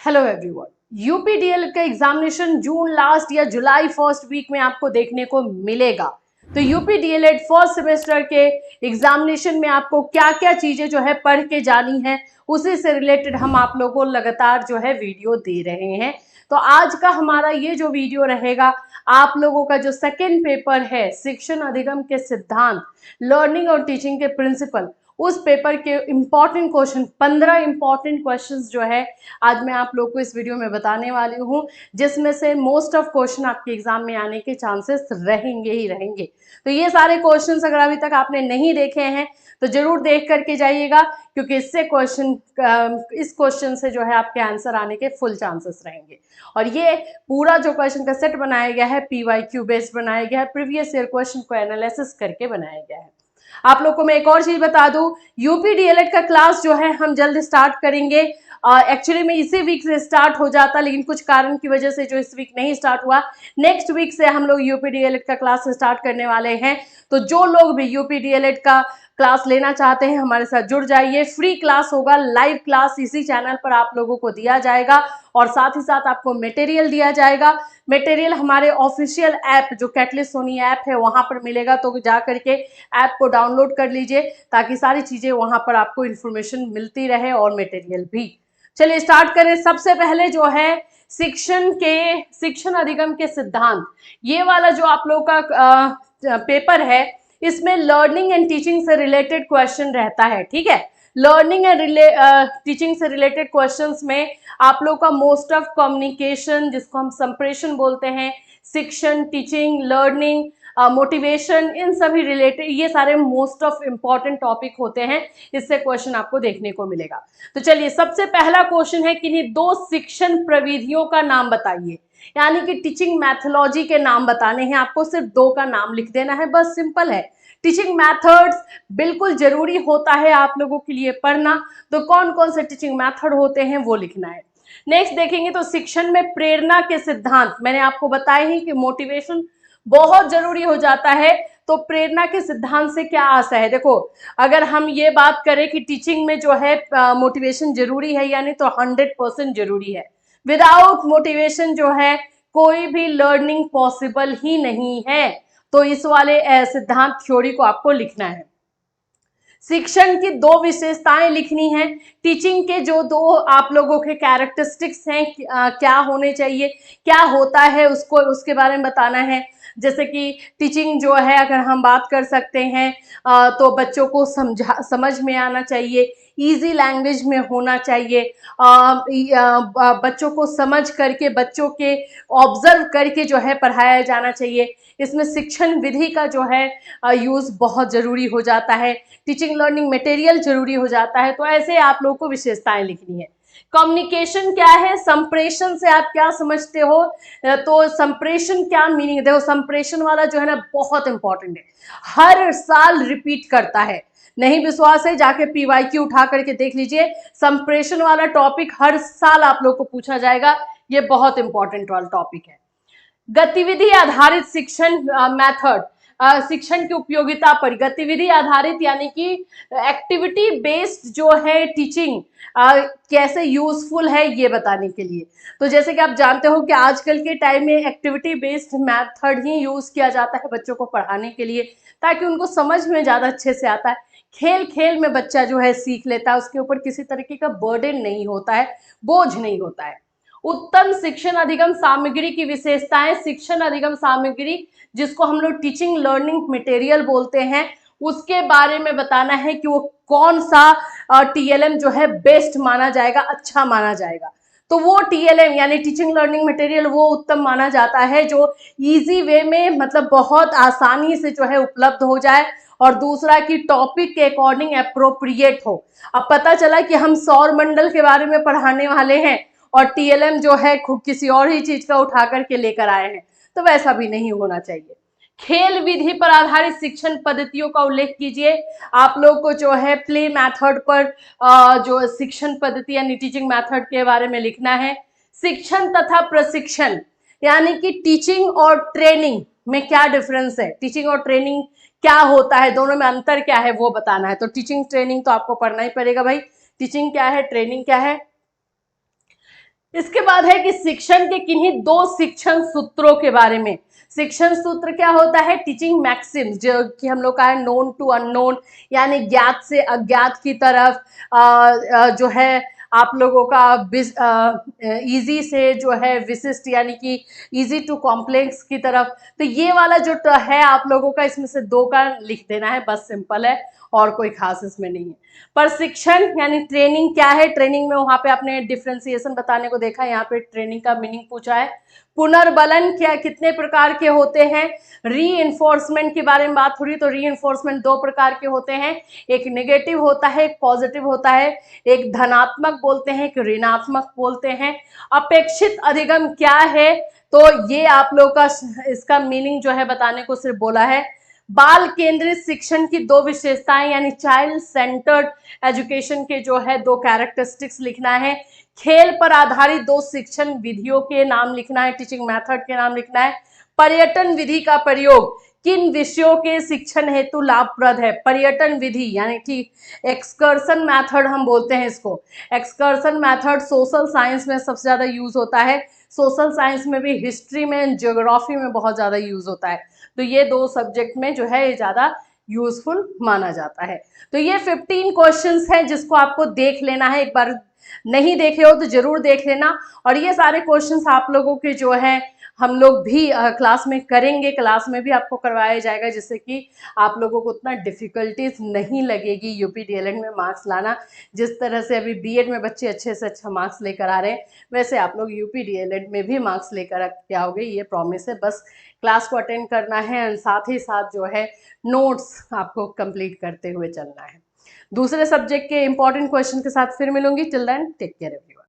Hello everyone. यूपीडीएल का examination जून last या जुलाई first week में आपको देखने को मिलेगा। तो यूपीडीएलएड फर्स्ट सेमेस्टर के एग्जामिनेशन में आपको क्या क्या चीजें जो है पढ़ के जानी है, उसी से रिलेटेड हम आप लोगों को लगातार जो है वीडियो दे रहे हैं। तो आज का हमारा ये जो वीडियो रहेगा, आप लोगों का जो सेकेंड पेपर है शिक्षण अधिगम के सिद्धांत, लर्निंग और टीचिंग के प्रिंसिपल, उस पेपर के इंपॉर्टेंट क्वेश्चन 15 इंपॉर्टेंट क्वेश्चंस जो है आज मैं आप लोग को इस वीडियो में बताने वाली हूँ, जिसमें से मोस्ट ऑफ क्वेश्चन आपके एग्जाम में आने के चांसेस रहेंगे ही रहेंगे। तो ये सारे क्वेश्चंस अगर अभी तक आपने नहीं देखे हैं तो जरूर देख करके जाइएगा, क्योंकि इस क्वेश्चन से जो है आपके आंसर आने के फुल चांसेस रहेंगे। और ये पूरा जो क्वेश्चन का सेट बनाया गया है PYQ बेस्ड बनाया गया है, प्रीवियस ईयर क्वेश्चन को एनालिसिस करके बनाया गया है। आप लोग को मैं एक और चीज बता दूं, यूपीडीएलएड का क्लास जो है हम जल्द स्टार्ट करेंगे। एक्चुअली में इसी वीक से स्टार्ट हो जाता, लेकिन कुछ कारण की वजह से जो इस वीक नहीं स्टार्ट हुआ, नेक्स्ट वीक से हम लोग यूपीडीएलएड का क्लास स्टार्ट करने वाले हैं। तो जो लोग भी यूपीडीएलएड का क्लास लेना चाहते हैं हमारे साथ जुड़ जाइए। फ्री क्लास होगा, लाइव क्लास इसी चैनल पर आप लोगों को दिया जाएगा और साथ ही साथ आपको मटेरियल दिया जाएगा। मटेरियल हमारे ऑफिशियल ऐप जो कैटलिस्ट सोनी ऐप है वहां पर मिलेगा, तो जा करके ऐप को डाउनलोड कर लीजिए ताकि सारी चीजें वहां पर आपको इंफॉर्मेशन मिलती रहे और मटेरियल भी। चलिए स्टार्ट करें। सबसे पहले जो है शिक्षण अधिगम के सिद्धांत, ये वाला जो आप लोग का पेपर है, इसमें लर्निंग एंड टीचिंग से रिलेटेड क्वेश्चन रहता है। ठीक है, लर्निंग एंड टीचिंग से रिलेटेड क्वेश्चंस में आप लोग का मोस्ट ऑफ कम्युनिकेशन, जिसको हम संप्रेषण बोलते हैं, शिक्षण, टीचिंग, लर्निंग, मोटिवेशन, इन सभी रिलेटेड ये सारे मोस्ट ऑफ इंपॉर्टेंट टॉपिक होते हैं। इससे क्वेश्चन आपको देखने को मिलेगा। तो चलिए, सबसे पहला क्वेश्चन है, किन्हीं दो शिक्षण प्रविधियों का नाम बताइए। यानी कि टीचिंग मैथोलॉजी के नाम बताने हैं आपको, सिर्फ दो का नाम लिख देना है, बस सिंपल है। टीचिंग मेथड्स बिल्कुल जरूरी होता है आप लोगों के लिए पढ़ना, तो कौन कौन से टीचिंग मेथड होते हैं वो लिखना है। नेक्स्ट देखेंगे तो शिक्षण में प्रेरणा के सिद्धांत, मैंने आपको बताया ही कि मोटिवेशन बहुत जरूरी हो जाता है, तो प्रेरणा के सिद्धांत से क्या आशा है। देखो, अगर हम ये बात करें कि टीचिंग में जो है मोटिवेशन जरूरी है, यानी तो 100% जरूरी है। विदाउट मोटिवेशन जो है कोई भी लर्निंग पॉसिबल ही नहीं है। तो इस वाले सिद्धांत थ्योरी को आपको लिखना है। शिक्षण की दो विशेषताएं लिखनी है। टीचिंग के जो दो आप लोगों के कैरेक्टरिस्टिक्स हैं, क्या होने चाहिए, क्या होता है, उसको उसके बारे में बताना है। जैसे कि टीचिंग जो है अगर हम बात कर सकते हैं तो बच्चों को समझ में आना चाहिए, इजी लैंग्वेज में होना चाहिए, बच्चों को समझ करके, बच्चों के ऑब्जर्व करके जो है पढ़ाया जाना चाहिए। इसमें शिक्षण विधि का जो है यूज बहुत जरूरी हो जाता है। टीचिंग लर्निंग मटेरियल जरूरी हो जाता है। तो ऐसे आप लोगों को विशेषताएं लिखनी है। कम्युनिकेशन क्या है, संप्रेषण से आप क्या समझते हो, तो संप्रेषण क्या मीनिंग है। देखो, संप्रेषण वाला जो है ना बहुत इंपॉर्टेंट है, हर साल रिपीट करता है। नहीं विश्वास है, जाके PYQ उठा करके देख लीजिए, संप्रेषण वाला टॉपिक हर साल आप लोग को पूछा जाएगा। ये बहुत इंपॉर्टेंट वाला टॉपिक है। गतिविधि आधारित शिक्षण मेथड, शिक्षण की उपयोगिता पर। गतिविधि आधारित यानी कि एक्टिविटी बेस्ड जो है टीचिंग कैसे यूजफुल है ये बताने के लिए। तो जैसे कि आप जानते हो कि आजकल के टाइम में एक्टिविटी बेस्ड मेथड ही यूज किया जाता है बच्चों को पढ़ाने के लिए, ताकि उनको समझ में ज्यादा अच्छे से आता है। खेल खेल में बच्चा जो है सीख लेता है, उसके ऊपर किसी तरीके का बर्डन नहीं होता है, बोझ नहीं होता है। उत्तम शिक्षण अधिगम सामग्री की विशेषताएं। शिक्षण अधिगम सामग्री, जिसको हम लोग टीचिंग लर्निंग मटेरियल बोलते हैं, उसके बारे में बताना है कि वो कौन सा TLM जो है बेस्ट माना जाएगा, अच्छा माना जाएगा। तो वो TLM यानी टीचिंग लर्निंग मटेरियल वो उत्तम माना जाता है जो इजी वे में, मतलब बहुत आसानी से जो है उपलब्ध हो जाए, और दूसरा कि टॉपिक के अकॉर्डिंग अप्रोप्रिएट हो। अब पता चला कि हम सौर मंडल के बारे में पढ़ाने वाले हैं और TLM जो है किसी और ही चीज का उठा करके लेकर आए हैं, तो वैसा भी नहीं होना चाहिए। खेल विधि पर आधारित शिक्षण पद्धतियों का उल्लेख कीजिए। आप लोग को जो है प्ले मेथड पर जो शिक्षण पद्धति यानी टीचिंग मेथड के बारे में लिखना है। शिक्षण तथा प्रशिक्षण, यानी कि टीचिंग और ट्रेनिंग में क्या डिफरेंस है, टीचिंग और ट्रेनिंग क्या होता है, दोनों में अंतर क्या है वो बताना है। तो टीचिंग ट्रेनिंग तो आपको पढ़ना ही पड़ेगा भाई, टीचिंग क्या है, ट्रेनिंग क्या है। इसके बाद है कि शिक्षण के किन्हीं दो शिक्षण सूत्रों के बारे में। शिक्षण सूत्र क्या होता है? टीचिंग मैक्सिम्स, जो कि हम लोग का है नोन टू अननोन, यानी ज्ञात से अज्ञात की तरफ, जो है आप लोगों का इजी से जो है विशिष्ट, यानी कि इजी टू कॉम्प्लेक्स की तरफ। तो ये वाला जो है आप लोगों का, इसमें से दो का लिख देना है, बस सिंपल है, और कोई खास इसमें नहीं है। प्रशिक्षण यानी ट्रेनिंग क्या है? ट्रेनिंग में वहां पे आपने डिफ्रेंसिएशन बताने को देखा है, यहाँ पे ट्रेनिंग का मीनिंग पूछा है। पुनर्बलन क्या, कितने प्रकार के होते हैं? री इन्फोर्समेंट के बारे में बात हो रही है, तो री इन्फोर्समेंट दो प्रकार के होते हैं, एक नेगेटिव होता है, एक पॉजिटिव होता है, एक धनात्मक बोलते हैं, एक ऋणात्मक बोलते हैं। अपेक्षित अधिगम क्या है? तो ये आप लोग का इसका मीनिंग जो है बताने को सिर्फ बोला है। बाल केंद्रित शिक्षण की दो विशेषताएं, यानी चाइल्ड सेंटर्ड एजुकेशन के जो है दो कैरेक्टरिस्टिक्स लिखना है। खेल पर आधारित दो शिक्षण विधियों के नाम लिखना है, टीचिंग मेथड के नाम लिखना है। पर्यटन विधि का प्रयोग किन विषयों के शिक्षण हेतु लाभप्रद है? पर्यटन विधि यानी कि एक्सकर्सन मेथड हम बोलते हैं इसको। एक्सकर्सन मेथड सोशल साइंस में सबसे ज्यादा यूज होता है, सोशल साइंस में भी, हिस्ट्री में, ज्योग्राफी में बहुत ज्यादा यूज होता है। तो ये दो सब्जेक्ट में जो है ये ज्यादा यूजफुल माना जाता है। तो ये 15 क्वेश्चंस हैं जिसको आपको देख लेना है, एक बार नहीं देखे हो तो जरूर देख लेना। और ये सारे क्वेश्चंस आप लोगों के जो है हम लोग भी क्लास में करेंगे, क्लास में भी आपको करवाया जाएगा, जिससे कि आप लोगों को उतना डिफिकल्टीज नहीं लगेगी यूपी डीएलएड में मार्क्स लाना। जिस तरह से अभी बीएड में बच्चे अच्छे से अच्छा मार्क्स लेकर आ रहे हैं, वैसे आप लोग यूपी डीएलएड में भी मार्क्स लेकर के आओगे, ये प्रॉमिस है। बस क्लास को अटेंड करना है और साथ ही साथ जो है नोट्स आपको कंप्लीट करते हुए चलना है। दूसरे सब्जेक्ट के इंपॉर्टेंट क्वेश्चन के साथ फिर मिलूंगी। Till then take care everyone.